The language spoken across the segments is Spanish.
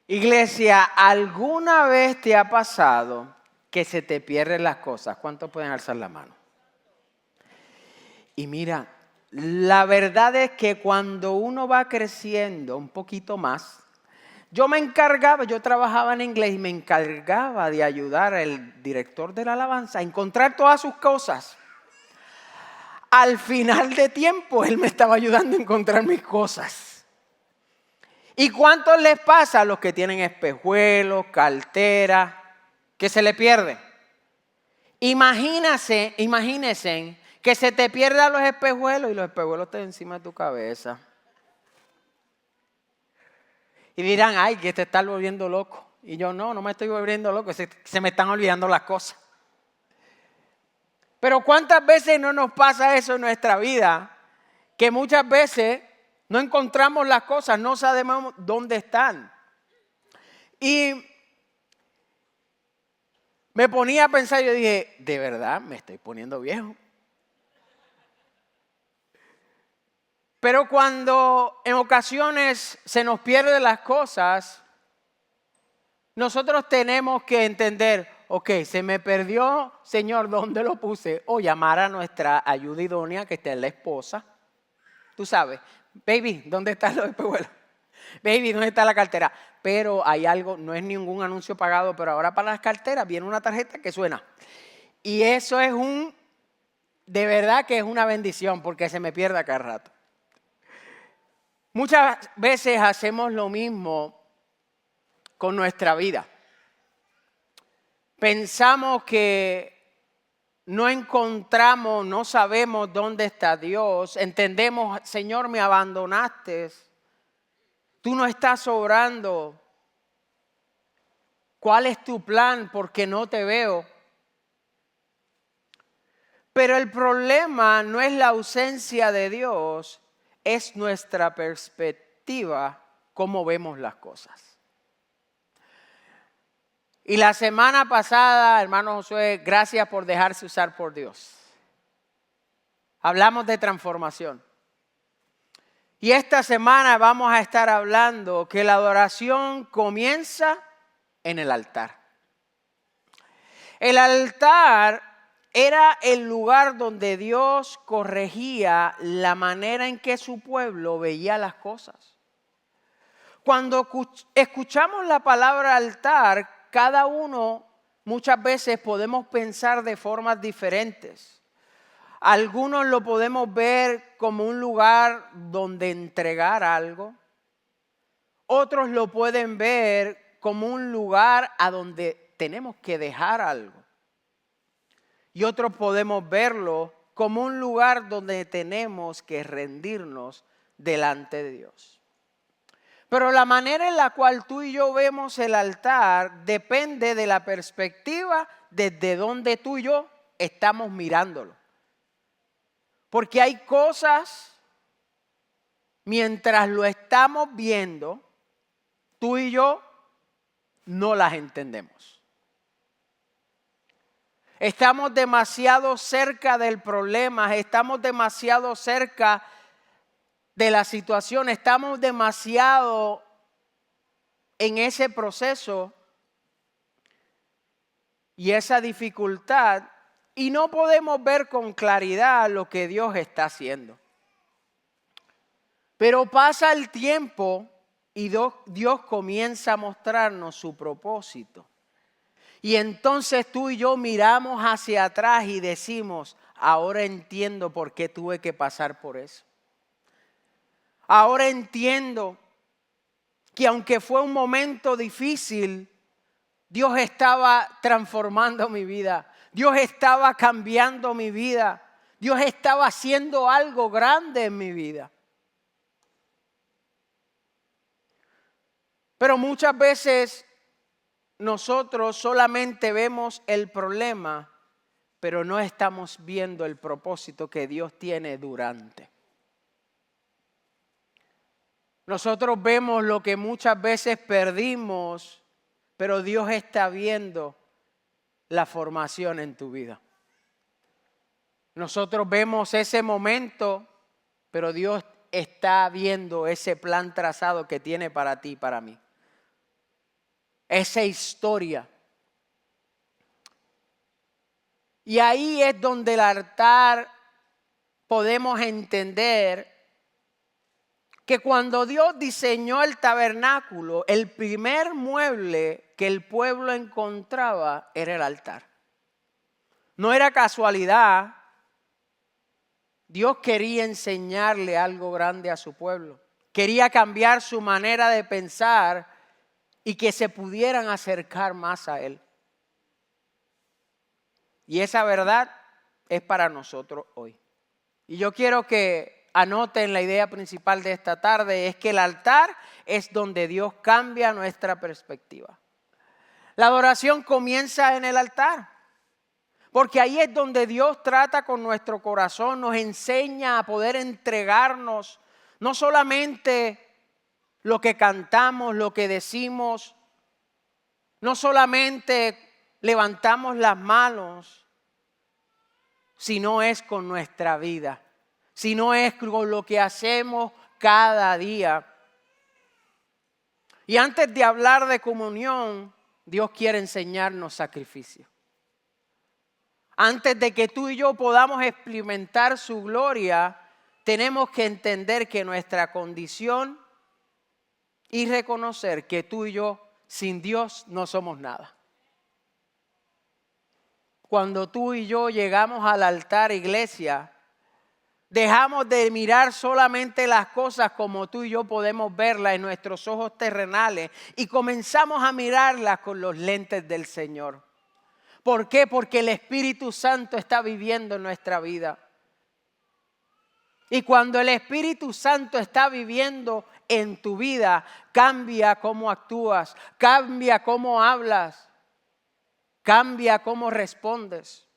Iglesia, ¿alguna vez te ha pasado que se te pierden las cosas? ¿Cuántos pueden alzar la mano? Y mira, la verdad es que cuando uno va creciendo un poquito más, yo trabajaba en inglés y me encargaba de ayudar al director de la alabanza a encontrar todas sus cosas. Al final de tiempo, él me estaba ayudando a encontrar mis cosas. ¿Y cuántos les pasa a los que tienen espejuelos, cartera, que se le pierde? Imagínense que se te pierdan los espejuelos y los espejuelos estén encima de tu cabeza. Y dirán, ay, que te estás volviendo loco. Y yo, no me estoy volviendo loco, se me están olvidando las cosas. Pero ¿cuántas veces no nos pasa eso en nuestra vida? Que muchas veces no encontramos las cosas, no sabemos dónde están. Y me ponía a pensar, yo dije, de verdad, me estoy poniendo viejo. Pero cuando en ocasiones se nos pierden las cosas, nosotros tenemos que entender, ok, se me perdió, Señor, ¿dónde lo puse? O llamar a nuestra ayuda idónea, que está en la esposa. Tú sabes, baby, ¿dónde están los espejuelos? Baby, ¿dónde está la cartera? Pero hay algo, no es ningún anuncio pagado, pero ahora para las carteras viene una tarjeta que suena. Y eso es de verdad que es una bendición, porque se me pierde a cada rato. Muchas veces hacemos lo mismo con nuestra vida. Pensamos que no encontramos, no sabemos dónde está Dios. Entendemos, Señor, me abandonaste. Tú no estás obrando. ¿Cuál es tu plan? Porque no te veo. Pero el problema no es la ausencia de Dios, es nuestra perspectiva, cómo vemos las cosas. Y la semana pasada, hermano Josué, gracias por dejarse usar por Dios. Hablamos de transformación. Y esta semana vamos a estar hablando que la adoración comienza en el altar. El altar era el lugar donde Dios corregía la manera en que su pueblo veía las cosas. Cuando escuchamos la palabra altar, cada uno muchas veces podemos pensar de formas diferentes. Algunos lo podemos ver como un lugar donde entregar algo. Otros lo pueden ver como un lugar a donde tenemos que dejar algo. Y otros podemos verlo como un lugar donde tenemos que rendirnos delante de Dios. Pero la manera en la cual tú y yo vemos el altar depende de la perspectiva desde donde tú y yo estamos mirándolo. Porque hay cosas, mientras lo estamos viendo, tú y yo no las entendemos. Estamos demasiado cerca del problema, estamos demasiado cerca de la situación, estamos demasiado en ese proceso y esa dificultad y no podemos ver con claridad lo que Dios está haciendo. Pero pasa el tiempo y Dios comienza a mostrarnos su propósito. Y entonces tú y yo miramos hacia atrás y decimos, ahora entiendo por qué tuve que pasar por eso. Ahora entiendo que aunque fue un momento difícil, Dios estaba transformando mi vida. Dios estaba cambiando mi vida. Dios estaba haciendo algo grande en mi vida. Pero muchas veces nosotros solamente vemos el problema, pero no estamos viendo el propósito que Dios tiene durante. Nosotros vemos lo que muchas veces perdimos, pero Dios está viendo la formación en tu vida. Nosotros vemos ese momento, pero Dios está viendo ese plan trazado que tiene para ti y para mí. esa historia. Y ahí es donde el altar podemos entender que cuando Dios diseñó el tabernáculo, el primer mueble que el pueblo encontraba era el altar. No era casualidad. Dios quería enseñarle algo grande a su pueblo. Quería cambiar su manera de pensar y que se pudieran acercar más a Él. Y esa verdad es para nosotros hoy. Y yo quiero que anoten la idea principal de esta tarde, es que el altar es donde Dios cambia nuestra perspectiva. La adoración comienza en el altar, porque ahí es donde Dios trata con nuestro corazón, nos enseña a poder entregarnos, no solamente lo que cantamos, lo que decimos, no solamente levantamos las manos, sino es con nuestra vida, sino es con lo que hacemos cada día. Y antes de hablar de comunión, Dios quiere enseñarnos sacrificio. Antes de que tú y yo podamos experimentar su gloria, tenemos que entender que nuestra condición y reconocer que tú y yo sin Dios no somos nada. Cuando tú y yo llegamos al altar, iglesia, dejamos de mirar solamente las cosas como tú y yo podemos verlas en nuestros ojos terrenales y comenzamos a mirarlas con los lentes del Señor. ¿Por qué? Porque el Espíritu Santo está viviendo en nuestra vida. Y cuando el Espíritu Santo está viviendo en tu vida, cambia cómo actúas, cambia cómo hablas, cambia cómo respondes.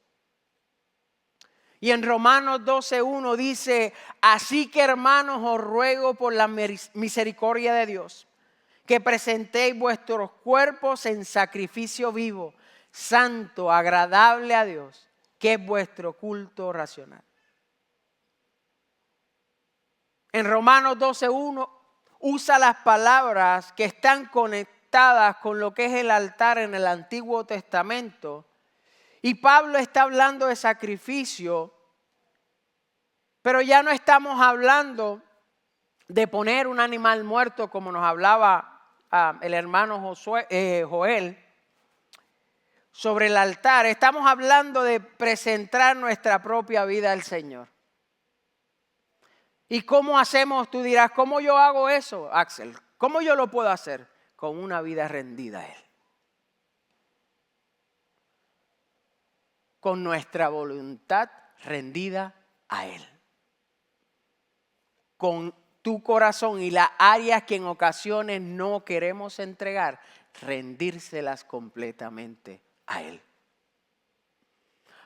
Y en Romanos 12:1 dice, así que hermanos os ruego por la misericordia de Dios, que presentéis vuestros cuerpos en sacrificio vivo, santo, agradable a Dios, que es vuestro culto racional. En Romanos 12:1 usa las palabras que están conectadas con lo que es el altar en el Antiguo Testamento. Y Pablo está hablando de sacrificio, pero ya no estamos hablando de poner un animal muerto como nos hablaba el hermano Joel sobre el altar. Estamos hablando de presentar nuestra propia vida al Señor. ¿Y cómo hacemos? Tú dirás, ¿cómo yo hago eso, Axel? ¿Cómo yo lo puedo hacer? Con una vida rendida a Él. Con nuestra voluntad rendida a Él. Con tu corazón y las áreas que en ocasiones no queremos entregar, rendírselas completamente a Él.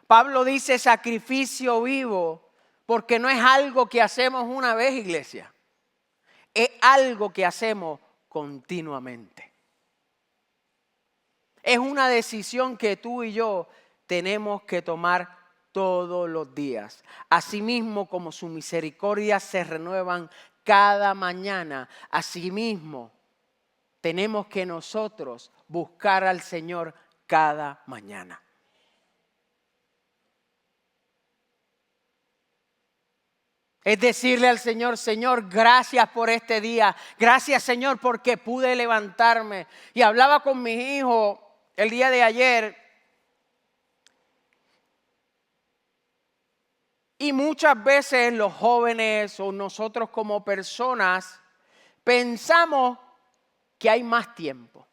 Pablo dice sacrificio vivo porque no es algo que hacemos una vez, iglesia. Es algo que hacemos continuamente. Es una decisión que tú y yo tenemos que tomar todos los días. Asimismo, como su misericordia se renuevan cada mañana, asimismo tenemos que nosotros buscar al Señor cada mañana. Es decirle al Señor, Señor, gracias por este día. Gracias, Señor, porque pude levantarme. Y hablaba con mis hijos el día de ayer. Y muchas veces los jóvenes o nosotros como personas pensamos que hay más tiempo.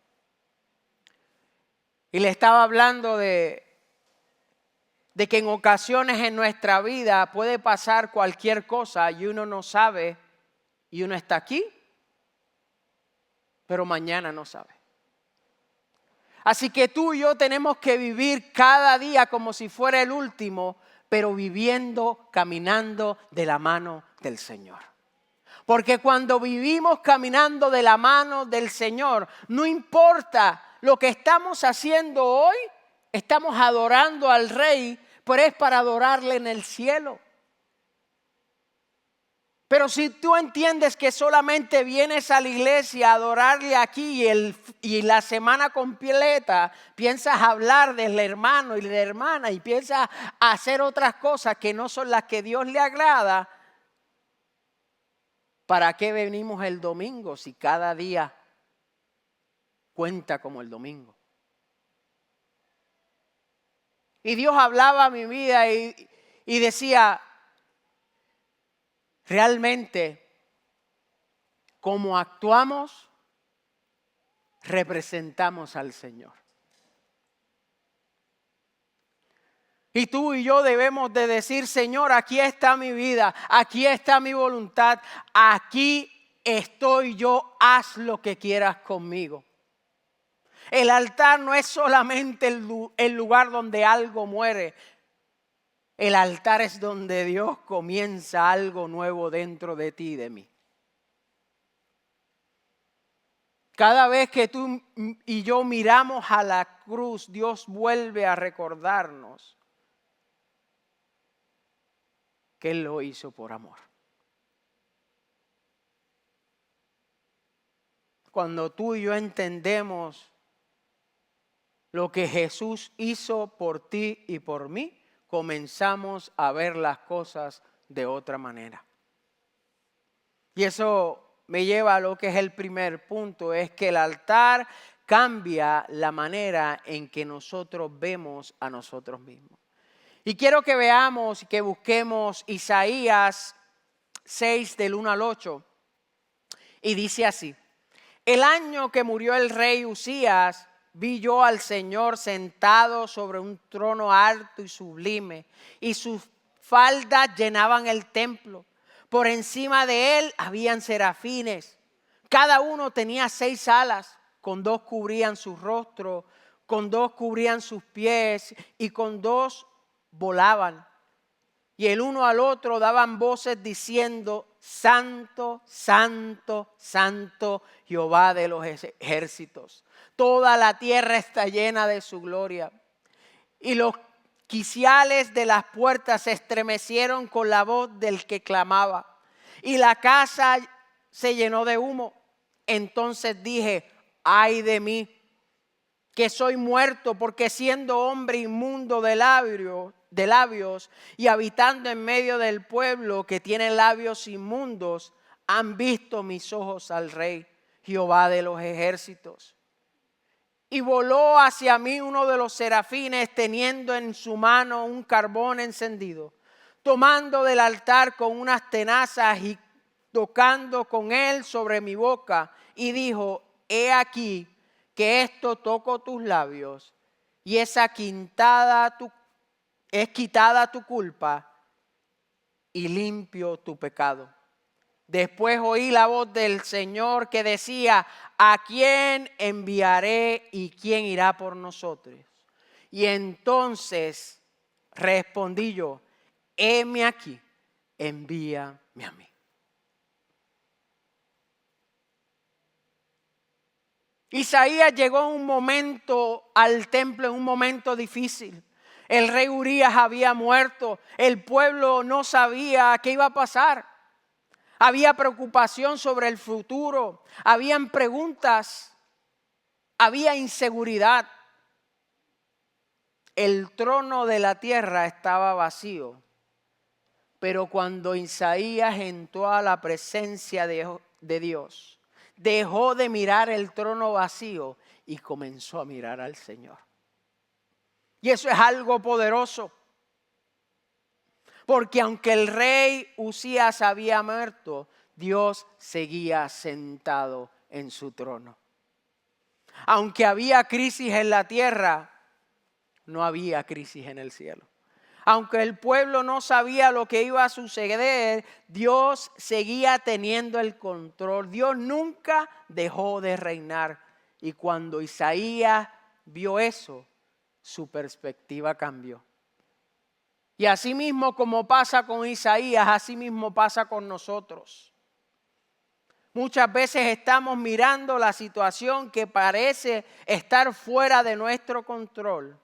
Y le estaba hablando de que en ocasiones en nuestra vida puede pasar cualquier cosa y uno no sabe y uno está aquí, pero mañana no sabe. Así que tú y yo tenemos que vivir cada día como si fuera el último, pero viviendo, caminando de la mano del Señor. Porque cuando vivimos caminando de la mano del Señor, no importa lo que estamos haciendo hoy, estamos adorando al Rey, pero es para adorarle en el cielo. Pero si tú entiendes que solamente vienes a la iglesia a adorarle aquí y la semana completa piensas hablar del hermano y de la hermana y piensas hacer otras cosas que no son las que Dios le agrada, ¿para qué venimos el domingo si cada día cuenta como el domingo? Y Dios hablaba a mi vida y decía, realmente, como actuamos, representamos al Señor. Y tú y yo debemos de decir, Señor, aquí está mi vida, aquí está mi voluntad, aquí estoy yo, haz lo que quieras conmigo. El altar no es solamente el lugar donde algo muere. El altar es donde Dios comienza algo nuevo dentro de ti y de mí. Cada vez que tú y yo miramos a la cruz, Dios vuelve a recordarnos que Él lo hizo por amor. Cuando tú y yo entendemos lo que Jesús hizo por ti y por mí, comenzamos a ver las cosas de otra manera. Y eso me lleva a lo que es el primer punto, es que el altar cambia la manera en que nosotros vemos a nosotros mismos. Y quiero que veamos y que busquemos Isaías 6 del 1 al 8. Y dice así: el año que murió el rey Usías, vi yo al Señor sentado sobre un trono alto y sublime, y sus faldas llenaban el templo. Por encima de él habían serafines. Cada uno tenía 6 alas, con 2 cubrían su rostro, con 2 cubrían sus pies y con 2 volaban. Y el uno al otro daban voces diciendo: Santo, Santo, Santo, Jehová de los ejércitos. Toda la tierra está llena de su gloria. Y los quiciales de las puertas se estremecieron con la voz del que clamaba. Y la casa se llenó de humo. Entonces dije: ay de mí, que soy muerto, porque siendo hombre inmundo de labios y habitando en medio del pueblo que tiene labios inmundos, han visto mis ojos al Rey, Jehová de los ejércitos. Y voló hacia mí uno de los serafines, teniendo en su mano un carbón encendido, tomando del altar con unas tenazas y tocando con él sobre mi boca, y dijo: he aquí que esto toco tus labios, y es quitada tu culpa y limpio tu pecado. Después oí la voz del Señor que decía: ¿a quién enviaré y quién irá por nosotros? Y entonces respondí yo: heme aquí, envíame a mí. Isaías llegó en un momento al templo, en un momento difícil. El rey Urías había muerto, el pueblo no sabía qué iba a pasar. Había preocupación sobre el futuro, habían preguntas, había inseguridad. El trono de la tierra estaba vacío, pero cuando Isaías entró a la presencia de Dios, dejó de mirar el trono vacío y comenzó a mirar al Señor. Y eso es algo poderoso. Porque aunque el rey Usías había muerto, Dios seguía sentado en su trono. Aunque había crisis en la tierra, no había crisis en el cielo. Aunque el pueblo no sabía lo que iba a suceder, Dios seguía teniendo el control. Dios nunca dejó de reinar. Y cuando Isaías vio eso, su perspectiva cambió. Y así mismo como pasa con Isaías, así mismo pasa con nosotros. Muchas veces estamos mirando la situación que parece estar fuera de nuestro control.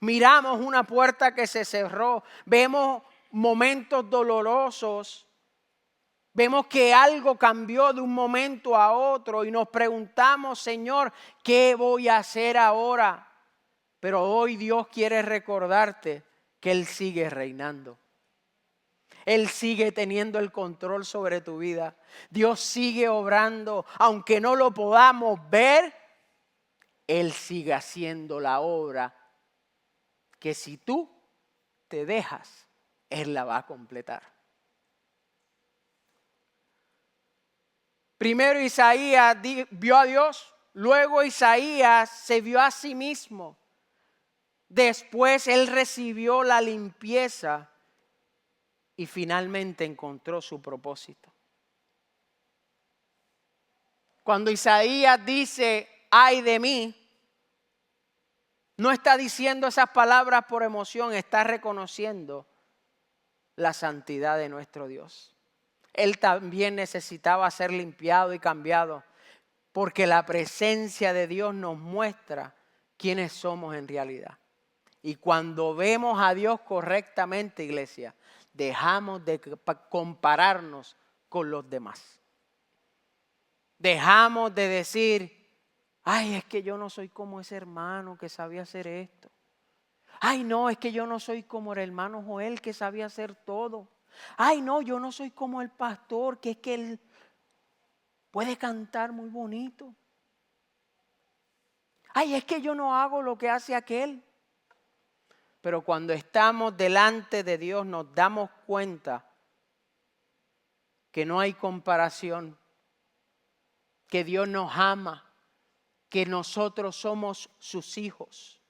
Miramos una puerta que se cerró, vemos momentos dolorosos, Vemos que algo cambió de un momento a otro y nos preguntamos, Señor, ¿qué voy a hacer ahora? Pero hoy Dios quiere recordarte que Él sigue reinando. Él sigue teniendo el control sobre tu vida. Dios sigue obrando. Aunque no lo podamos ver, Él sigue haciendo la obra que si tú te dejas, Él la va a completar. Primero Isaías vio a Dios, luego Isaías se vio a sí mismo. Después él recibió la limpieza y finalmente encontró su propósito. Cuando Isaías dice, ay de mí, no está diciendo esas palabras por emoción, está reconociendo la santidad de nuestro Dios. Él también necesitaba ser limpiado y cambiado, porque la presencia de Dios nos muestra quiénes somos en realidad. Y cuando vemos a Dios correctamente, iglesia, dejamos de compararnos con los demás. Dejamos de decir, ay, es que yo no soy como ese hermano que sabía hacer esto. Ay, no, es que yo no soy como el hermano Joel que sabía hacer todo. Ay, no, yo no soy como el pastor, que es que él puede cantar muy bonito. Ay, es que yo no hago lo que hace aquel. Pero cuando estamos delante de Dios nos damos cuenta que no hay comparación, que Dios nos ama, que nosotros somos sus hijos.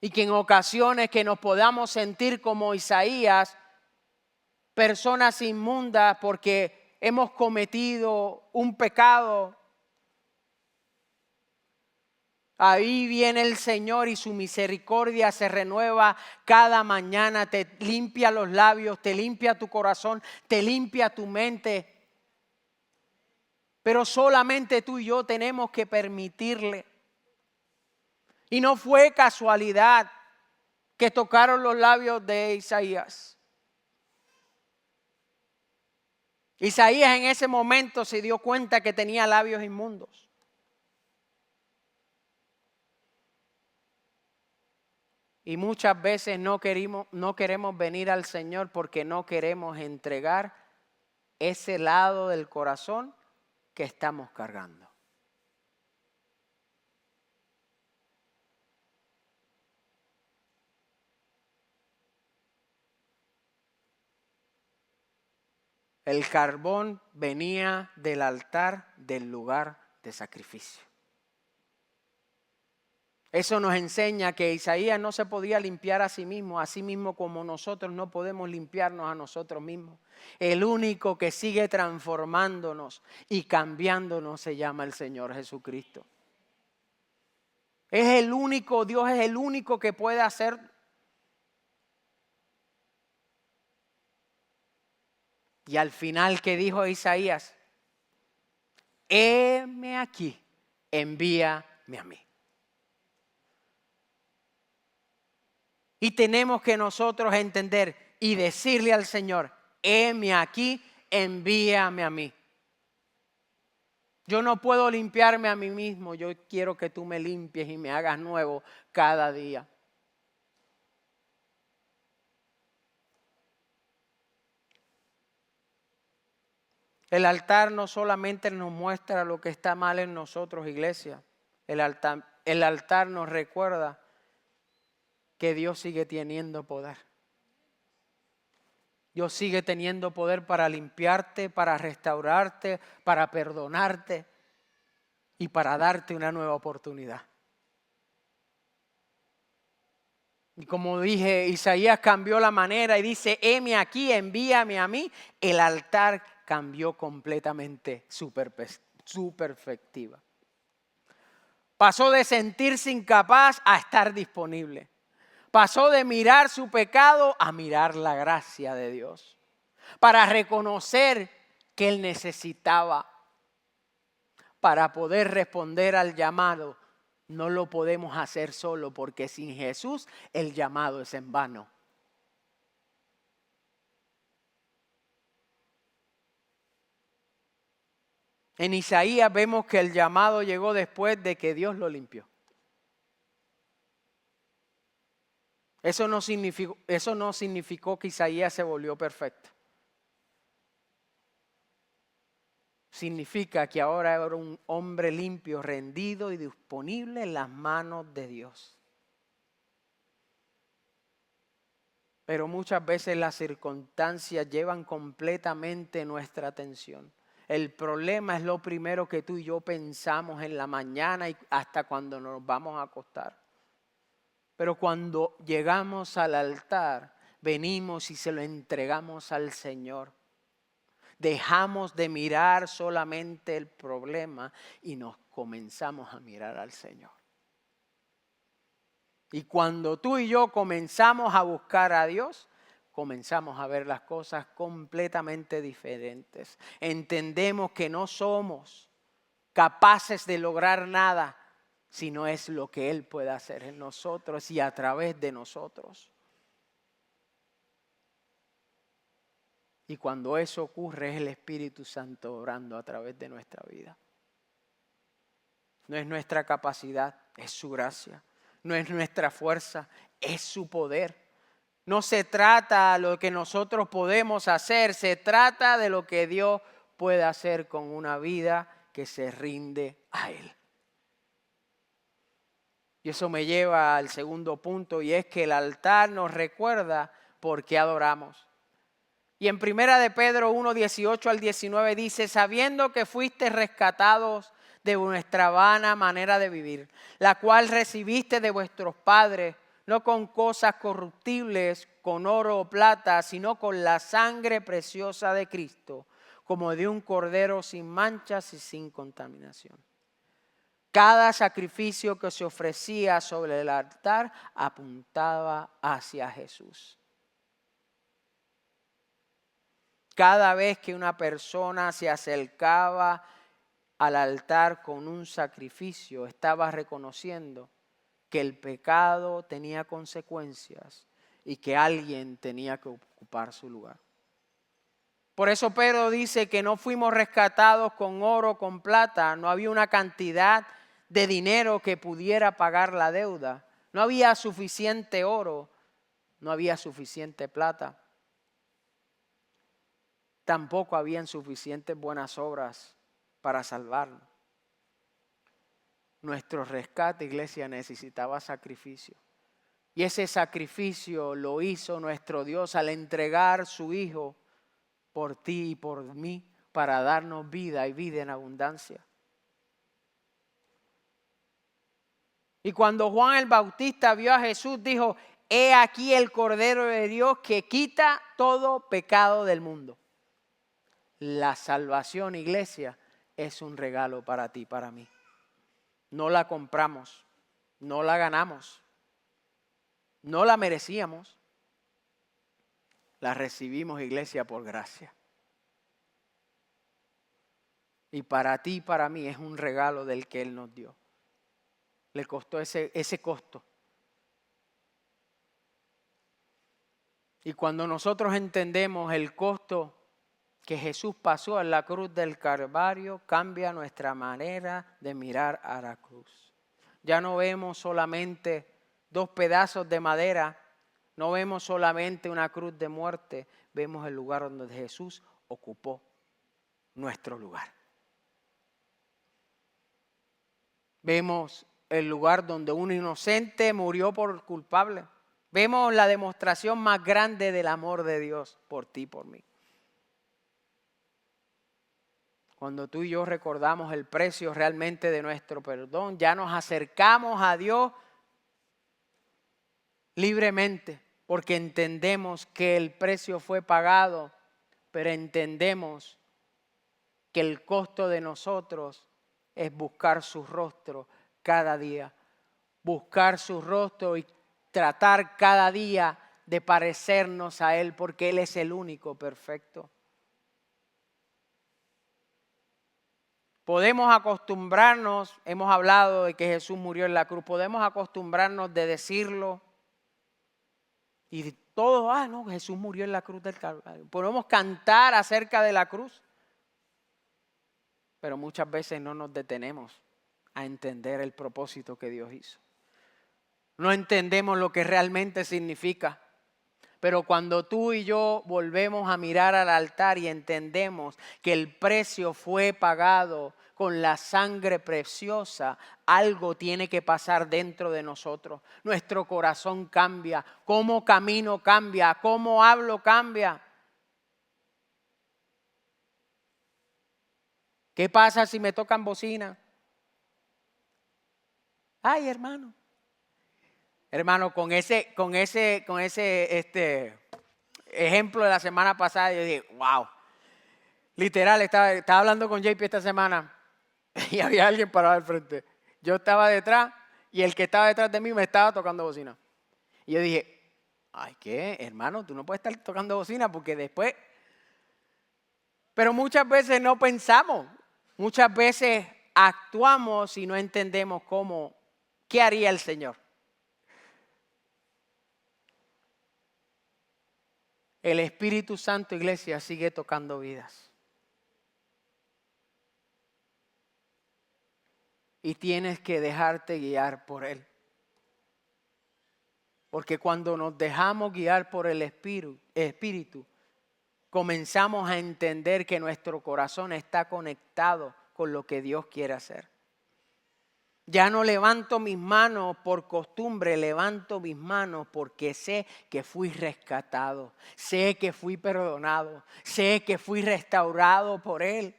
Y que en ocasiones que nos podamos sentir como Isaías, personas inmundas porque hemos cometido un pecado. Ahí viene el Señor y su misericordia se renueva cada mañana, te limpia los labios, te limpia tu corazón, te limpia tu mente. Pero solamente tú y yo tenemos que permitirle. Y no fue casualidad que tocaron los labios de Isaías. Isaías en ese momento se dio cuenta que tenía labios inmundos. Y muchas veces no queremos venir al Señor porque no queremos entregar ese lado del corazón que estamos cargando. El carbón venía del altar del lugar de sacrificio. Eso nos enseña que Isaías no se podía limpiar a sí mismo como nosotros no podemos limpiarnos a nosotros mismos. El único que sigue transformándonos y cambiándonos se llama el Señor Jesucristo. Es el único, Dios es el único que puede hacer. Y al final, ¿qué dijo Isaías? Heme aquí, envíame a mí. Y tenemos que nosotros entender y decirle al Señor, heme aquí, envíame a mí. Yo no puedo limpiarme a mí mismo, yo quiero que tú me limpies y me hagas nuevo cada día. El altar no solamente nos muestra lo que está mal en nosotros, iglesia. El altar nos recuerda que Dios sigue teniendo poder. Dios sigue teniendo poder para limpiarte, para restaurarte, para perdonarte y para darte una nueva oportunidad. Y como dije, Isaías cambió la manera y dice, heme aquí, envíame a mí. El altar cambió completamente su perspectiva. Pasó de sentirse incapaz a estar disponible. Pasó de mirar su pecado a mirar la gracia de Dios. Para reconocer que él necesitaba. Para poder responder al llamado. No lo podemos hacer solo porque sin Jesús el llamado es en vano. En Isaías vemos que el llamado llegó después de que Dios lo limpió. Eso no significó que Isaías se volvió perfecto. Significa que ahora era un hombre limpio, rendido y disponible en las manos de Dios. Pero muchas veces las circunstancias llevan completamente nuestra atención. El problema es lo primero que tú y yo pensamos en la mañana y hasta cuando nos vamos a acostar. Pero cuando llegamos al altar, venimos y se lo entregamos al Señor. Dejamos de mirar solamente el problema y nos comenzamos a mirar al Señor. Y cuando tú y yo comenzamos a buscar a Dios, comenzamos a ver las cosas completamente diferentes. Entendemos que no somos capaces de lograr nada, sino es lo que Él puede hacer en nosotros y a través de nosotros. Y cuando eso ocurre es el Espíritu Santo obrando a través de nuestra vida. No es nuestra capacidad, es su gracia. No es nuestra fuerza, es su poder. No se trata de lo que nosotros podemos hacer, se trata de lo que Dios puede hacer con una vida que se rinde a Él. Y eso me lleva al segundo punto, y es que el altar nos recuerda por qué adoramos. Y en 1 de Pedro 1, 18 al 19 dice, sabiendo que fuiste rescatados de vuestra vana manera de vivir, la cual recibiste de vuestros padres, no con cosas corruptibles, con oro o plata, sino con la sangre preciosa de Cristo, como de un cordero sin manchas y sin contaminación. Cada sacrificio que se ofrecía sobre el altar apuntaba hacia Jesús. Cada vez que una persona se acercaba al altar con un sacrificio, estaba reconociendo que el pecado tenía consecuencias y que alguien tenía que ocupar su lugar. Por eso Pedro dice que no fuimos rescatados con oro, con plata, no había una cantidad de dinero que pudiera pagar la deuda. No había suficiente oro, no había suficiente plata. Tampoco habían suficientes buenas obras para salvarnos. Nuestro rescate, iglesia, necesitaba sacrificio. Y ese sacrificio lo hizo nuestro Dios al entregar su Hijo por ti y por mí para darnos vida y vida en abundancia. Y cuando Juan el Bautista vio a Jesús, dijo, he aquí el Cordero de Dios que quita todo pecado del mundo. La salvación, iglesia, es un regalo para ti, para mí. No la compramos, no la ganamos, no la merecíamos. La recibimos, iglesia, por gracia. Y para ti y para mí es un regalo del que Él nos dio. Le costó ese costo. Y cuando nosotros entendemos el costo que Jesús pasó en la cruz del Calvario, cambia nuestra manera de mirar a la cruz. Ya no vemos solamente dos pedazos de madera, no vemos solamente una cruz de muerte, vemos el lugar donde Jesús ocupó nuestro lugar. Vemos el lugar donde un inocente murió por culpable. Vemos la demostración más grande del amor de Dios por ti y por mí. Cuando tú y yo recordamos el precio realmente de nuestro perdón, ya nos acercamos a Dios libremente, porque entendemos que el precio fue pagado, pero entendemos que el costo de nosotros es buscar su rostro cada día, buscar su rostro y tratar cada día de parecernos a Él, porque Él es el único perfecto. Podemos acostumbrarnos, hemos hablado de que Jesús murió en la cruz, podemos acostumbrarnos de decirlo y todos, no, Jesús murió en la cruz del Calvario. Podemos cantar acerca de la cruz. Pero muchas veces no nos detenemos a entender el propósito que Dios hizo. No entendemos lo que realmente significa. Pero cuando tú y yo volvemos a mirar al altar y entendemos que el precio fue pagado con la sangre preciosa, algo tiene que pasar dentro de nosotros. Nuestro corazón cambia, cómo camino cambia, cómo hablo cambia. ¿Qué pasa si me tocan bocina? Ay, hermano. Hermano, con ese ejemplo de la semana pasada, yo dije, wow. Literal, estaba hablando con JP esta semana y había alguien parado al frente. Yo estaba detrás y el que estaba detrás de mí me estaba tocando bocina. Y yo dije, ay, ¿qué? Hermano, tú no puedes estar tocando bocina porque después... Pero muchas veces no pensamos, muchas veces actuamos y no entendemos qué haría el Señor. El Espíritu Santo, iglesia, sigue tocando vidas. Y tienes que dejarte guiar por Él. Porque cuando nos dejamos guiar por el Espíritu, comenzamos a entender que nuestro corazón está conectado con lo que Dios quiere hacer. Ya no levanto mis manos por costumbre, levanto mis manos porque sé que fui rescatado, sé que fui perdonado, sé que fui restaurado por Él.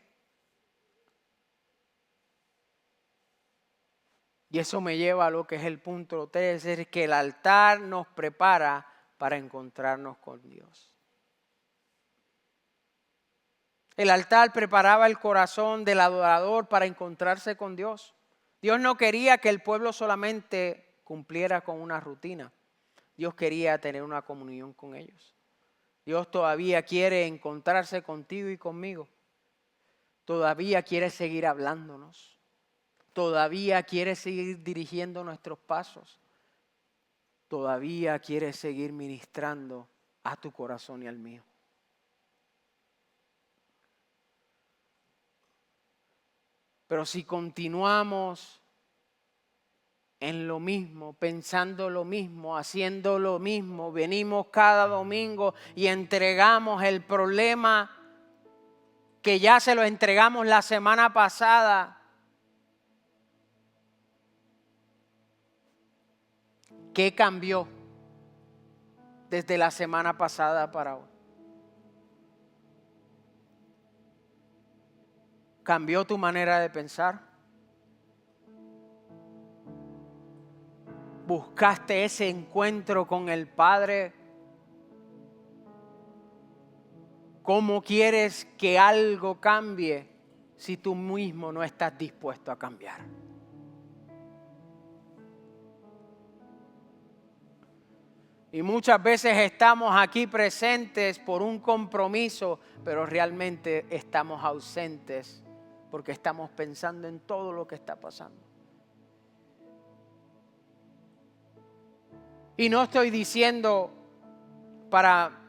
Y eso me lleva a lo que es el punto 3, es que el altar nos prepara para encontrarnos con Dios. El altar preparaba el corazón del adorador para encontrarse con Dios. Dios no quería que el pueblo solamente cumpliera con una rutina. Dios quería tener una comunión con ellos. Dios todavía quiere encontrarse contigo y conmigo. Todavía quiere seguir hablándonos. Todavía quiere seguir dirigiendo nuestros pasos. Todavía quiere seguir ministrando a tu corazón y al mío. Pero si continuamos en lo mismo, pensando lo mismo, haciendo lo mismo, venimos cada domingo y entregamos el problema que ya se lo entregamos la semana pasada, ¿qué cambió desde la semana pasada para hoy? ¿Cambió tu manera de pensar? ¿Buscaste ese encuentro con el Padre? ¿Cómo quieres que algo cambie si tú mismo no estás dispuesto a cambiar? Y muchas veces estamos aquí presentes por un compromiso, pero realmente estamos ausentes porque estamos pensando en todo lo que está pasando. Y no estoy diciendo para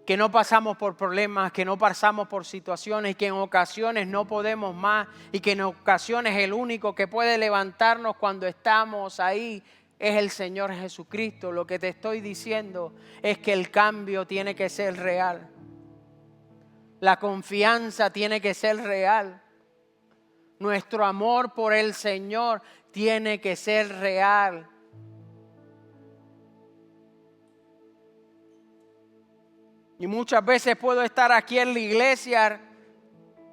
que no pasamos por problemas, que no pasamos por situaciones, que en ocasiones no podemos más y que en ocasiones el único que puede levantarnos cuando estamos ahí es el Señor Jesucristo. Lo que te estoy diciendo es que el cambio tiene que ser real. La confianza tiene que ser real. Nuestro amor por el Señor tiene que ser real. Y muchas veces puedo estar aquí en la iglesia,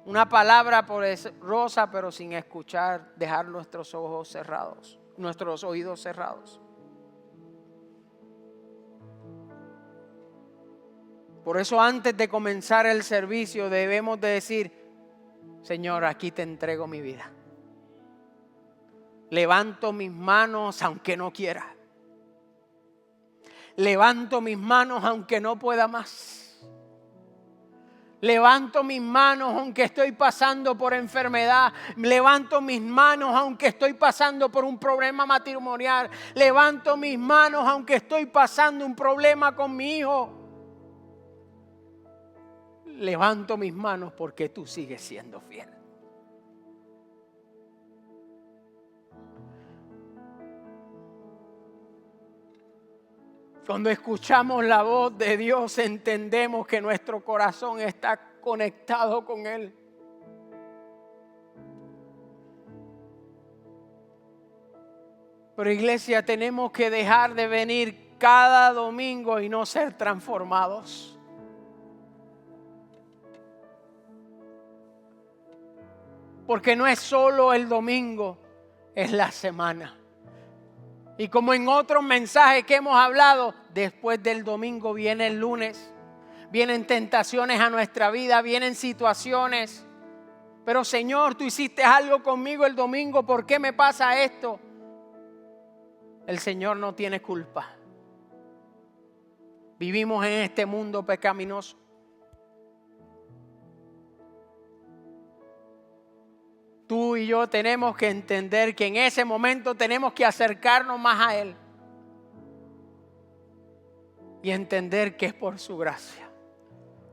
una palabra poderosa, pero sin escuchar, dejar nuestros ojos cerrados, nuestros oídos cerrados. Por eso antes de comenzar el servicio debemos de decir, Señor, aquí te entrego mi vida. Levanto mis manos aunque no quiera. Levanto mis manos aunque no pueda más. Levanto mis manos aunque estoy pasando por enfermedad. Levanto mis manos aunque estoy pasando por un problema matrimonial. Levanto mis manos aunque estoy pasando un problema con mi hijo. Levanto mis manos porque tú sigues siendo fiel. Cuando escuchamos la voz de Dios, entendemos que nuestro corazón está conectado con Él. Pero iglesia, tenemos que dejar de venir cada domingo y no ser transformados. Porque no es solo el domingo, es la semana. Y como en otros mensajes que hemos hablado, después del domingo viene el lunes. Vienen tentaciones a nuestra vida, vienen situaciones. Pero Señor, tú hiciste algo conmigo el domingo, ¿por qué me pasa esto? El Señor no tiene culpa. Vivimos en este mundo pecaminoso. Tú y yo tenemos que entender que en ese momento tenemos que acercarnos más a Él. Y entender que es por su gracia.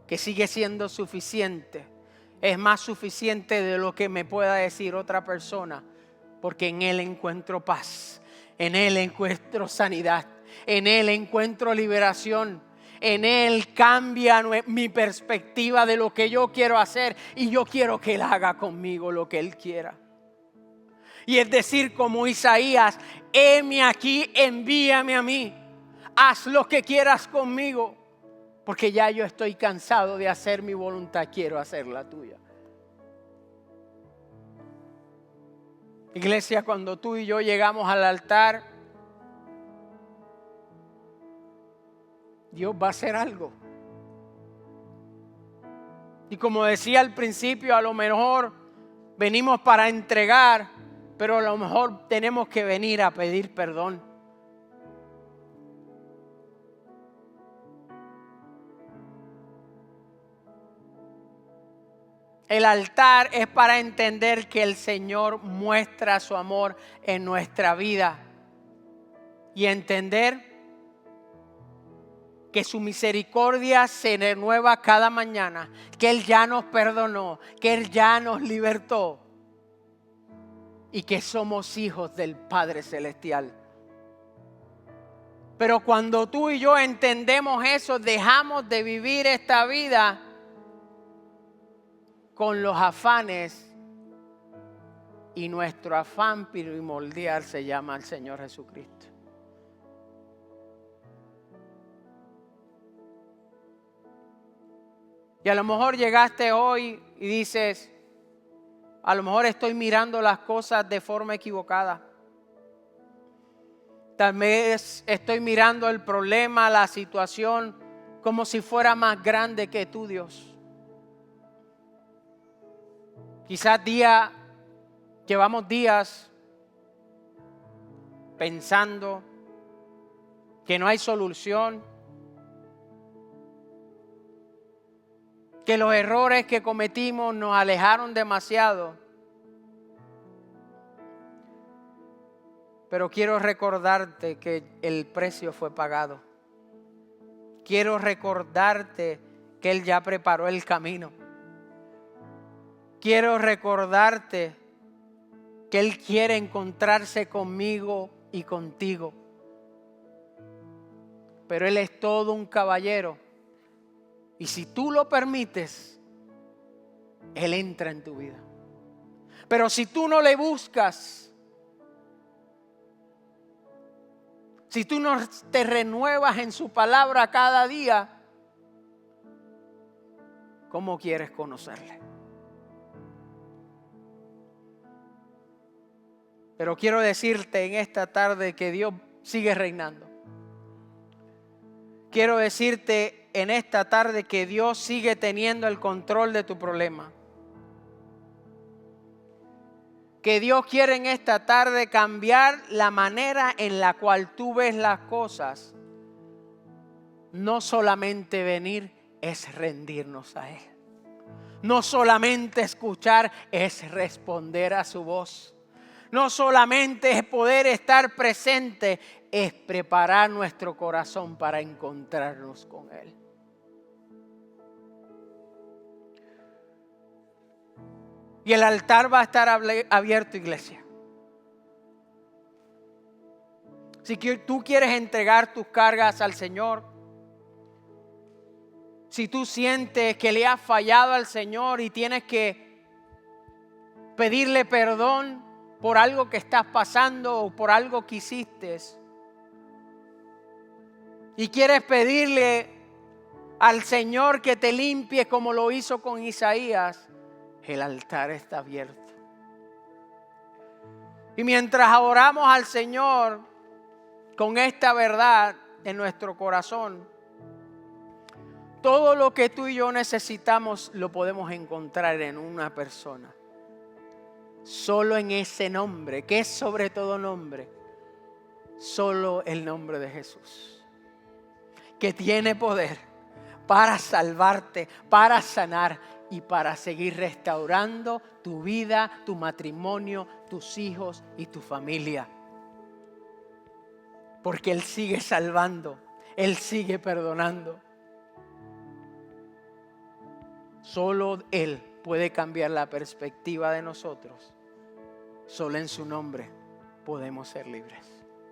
Que sigue siendo suficiente. Es más suficiente de lo que me pueda decir otra persona. Porque en Él encuentro paz. En Él encuentro sanidad. En Él encuentro liberación. En Él cambia mi perspectiva de lo que yo quiero hacer. Y yo quiero que Él haga conmigo lo que Él quiera. Y es decir, como Isaías, heme aquí, envíame a mí. Haz lo que quieras conmigo. Porque ya yo estoy cansado de hacer mi voluntad. Quiero hacer la tuya. Iglesia, cuando tú y yo llegamos al altar, Dios va a hacer algo. Y como decía al principio, a lo mejor venimos para entregar, pero a lo mejor tenemos que venir a pedir perdón. El altar es para entender que el Señor muestra su amor en nuestra vida. Y entender que su misericordia se renueva cada mañana. Que Él ya nos perdonó. Que Él ya nos libertó. Y que somos hijos del Padre Celestial. Pero cuando tú y yo entendemos eso, dejamos de vivir esta vida con los afanes, y nuestro afán primordial se llama el Señor Jesucristo. Y a lo mejor llegaste hoy y dices, a lo mejor estoy mirando las cosas de forma equivocada. Tal vez estoy mirando el problema, la situación, como si fuera más grande que tú, Dios. Quizás llevamos días pensando que no hay solución, que los errores que cometimos nos alejaron demasiado. Pero quiero recordarte que el precio fue pagado. Quiero recordarte que Él ya preparó el camino. Quiero recordarte que Él quiere encontrarse conmigo y contigo. Pero Él es todo un caballero. Y si tú lo permites, Él entra en tu vida. Pero si tú no le buscas, si tú no te renuevas en su palabra cada día, ¿cómo quieres conocerle? Pero quiero decirte en esta tarde que Dios sigue reinando. Quiero decirte en esta tarde que Dios sigue teniendo el control de tu problema. Que Dios quiere en esta tarde cambiar la manera en la cual tú ves las cosas. No solamente venir es rendirnos a Él. No solamente escuchar es responder a su voz. No solamente es poder estar presente, es preparar nuestro corazón para encontrarnos con Él. Y el altar va a estar abierto, iglesia. Si tú quieres entregar tus cargas al Señor, si tú sientes que le has fallado al Señor y tienes que pedirle perdón por algo que estás pasando o por algo que hiciste, y quieres pedirle al Señor que te limpie como lo hizo con Isaías, el altar está abierto. Y mientras oramos al Señor con esta verdad en nuestro corazón, todo lo que tú y yo necesitamos lo podemos encontrar en una persona. Solo en ese nombre, que es sobre todo nombre, solo el nombre de Jesús, que tiene poder para salvarte, para sanar y para seguir restaurando tu vida, tu matrimonio, tus hijos y tu familia. Porque Él sigue salvando, Él sigue perdonando. Solo Él puede cambiar la perspectiva de nosotros. Solo en su nombre podemos ser libres.